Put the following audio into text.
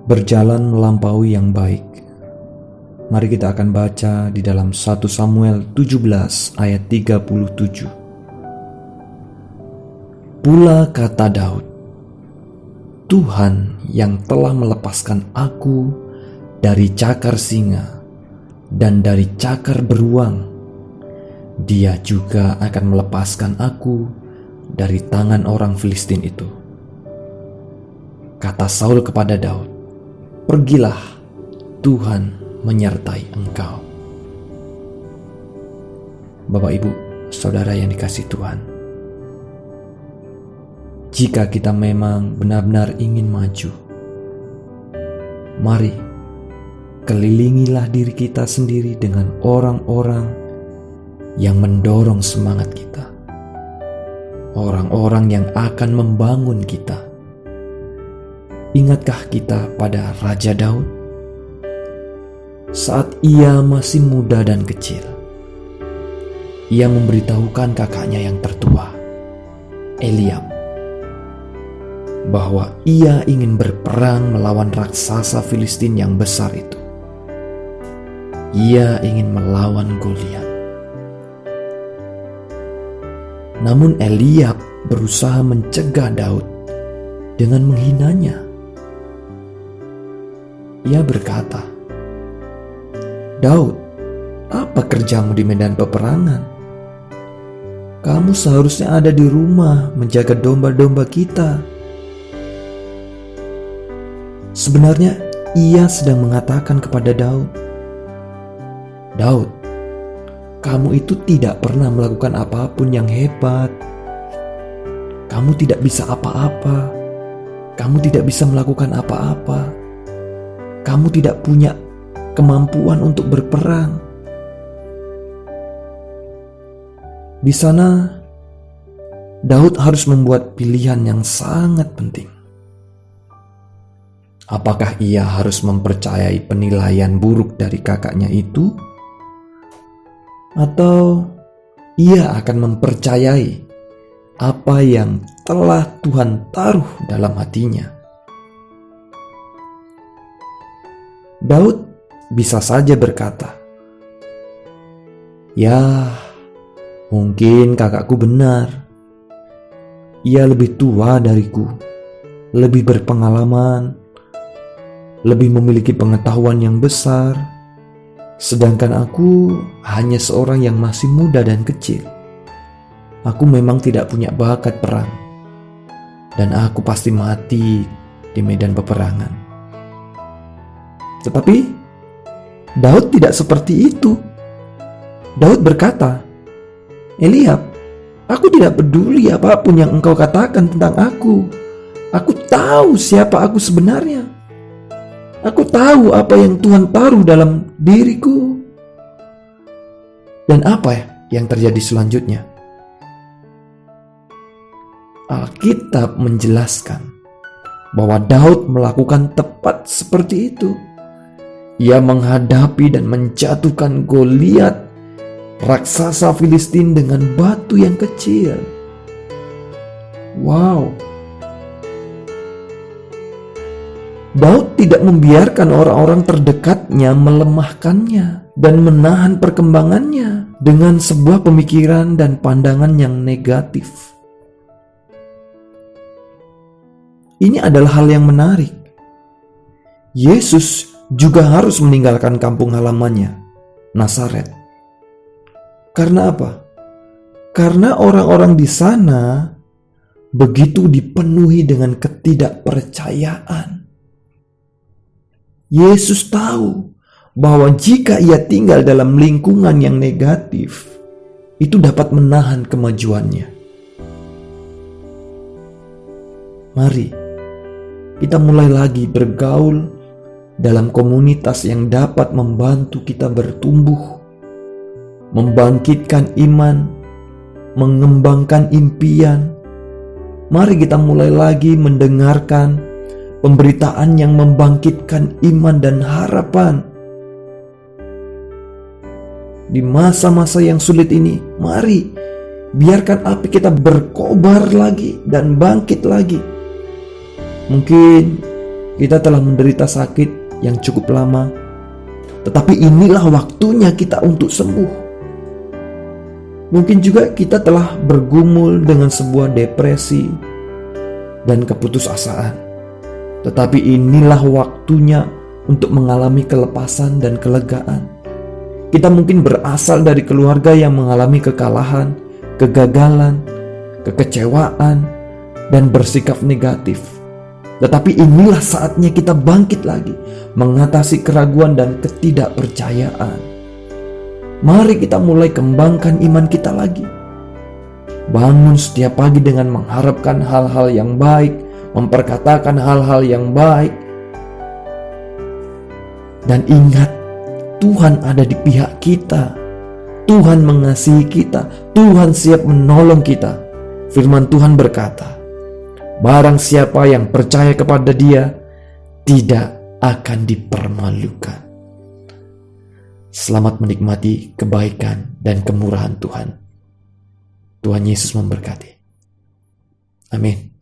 berjalan melampaui yang baik. Mari kita akan baca di dalam 1 Samuel 17 ayat 37. Pula kata Daud, Tuhan yang telah melepaskan aku dari cakar singa dan dari cakar beruang, Dia juga akan melepaskan aku dari tangan orang Filistin itu. Kata Saul kepada Daud, pergilah, Tuhan menyertai engkau. Bapak, Ibu, Saudara yang dikasihi Tuhan, jika kita memang benar-benar ingin maju, mari kelilingilah diri kita sendiri dengan orang-orang yang mendorong semangat kita, orang-orang yang akan membangun kita. Ingatkah kita pada Raja Daud? Saat ia masih muda dan kecil, ia memberitahukan kakaknya yang tertua, Eliab, bahwa ia ingin berperang melawan raksasa Filistin yang besar itu. Ia ingin melawan Goliat. Namun Eliab berusaha mencegah Daud dengan menghinanya. Ia berkata, Daud, apa kerjamu di medan peperangan? Kamu seharusnya ada di rumah menjaga domba-domba kita. Sebenarnya ia sedang mengatakan kepada Daud, Daud, kamu itu tidak pernah melakukan apapun yang hebat. Kamu tidak bisa apa-apa. Kamu tidak bisa melakukan apa-apa. Kamu tidak punya kemampuan untuk berperang. Di sana, Daud harus membuat pilihan yang sangat penting. Apakah ia harus mempercayai penilaian buruk dari kakaknya itu? Atau ia akan mempercayai apa yang telah Tuhan taruh dalam hatinya? Daud bisa saja berkata, ya, mungkin kakakku benar. Ia lebih tua dariku, lebih berpengalaman, lebih memiliki pengetahuan yang besar, sedangkan aku hanya seorang yang masih muda dan kecil. Aku memang tidak punya bakat perang, dan aku pasti mati di medan peperangan. Tetapi Daud tidak seperti itu. Daud berkata, Eliab, aku tidak peduli apapun yang engkau katakan tentang aku. Aku tahu siapa aku sebenarnya. Aku tahu apa yang Tuhan taruh dalam diriku. Dan apa yang terjadi selanjutnya? Alkitab menjelaskan bahwa Daud melakukan tepat seperti itu. Ia menghadapi dan menjatuhkan Goliat, raksasa Filistin, dengan batu yang kecil. Wow. Daud tidak membiarkan orang-orang terdekatnya melemahkannya dan menahan perkembangannya dengan sebuah pemikiran dan pandangan yang negatif. Ini adalah hal yang menarik. Yesus juga harus meninggalkan kampung halamannya, Nazaret. Karena apa? Karena orang-orang di sana begitu dipenuhi dengan ketidakpercayaan. Yesus tahu bahwa jika ia tinggal dalam lingkungan yang negatif, itu dapat menahan kemajuannya. Mari kita mulai lagi bergaul dalam komunitas yang dapat membantu kita bertumbuh, membangkitkan iman, mengembangkan impian. Mari kita mulai lagi mendengarkan pemberitaan yang membangkitkan iman dan harapan. Di masa-masa yang sulit ini, mari biarkan api kita berkobar lagi dan bangkit lagi. Mungkin kita telah menderita sakit yang cukup lama, tetapi inilah waktunya kita untuk sembuh. Mungkin juga kita telah bergumul dengan sebuah depresi dan keputusasaan, tetapi inilah waktunya untuk mengalami kelepasan dan kelegaan. Kita mungkin berasal dari keluarga yang mengalami kekalahan, kegagalan, kekecewaan, dan bersikap negatif. Tetapi inilah saatnya kita bangkit lagi, mengatasi keraguan dan ketidakpercayaan. Mari kita mulai kembangkan iman kita lagi. Bangun setiap pagi dengan mengharapkan hal-hal yang baik, memperkatakan hal-hal yang baik. Dan ingat, Tuhan ada di pihak kita. Tuhan mengasihi kita. Tuhan siap menolong kita. Firman Tuhan berkata, barang siapa yang percaya kepada Dia tidak akan dipermalukan. Selamat menikmati kebaikan dan kemurahan Tuhan. Tuhan Yesus memberkati. Amin.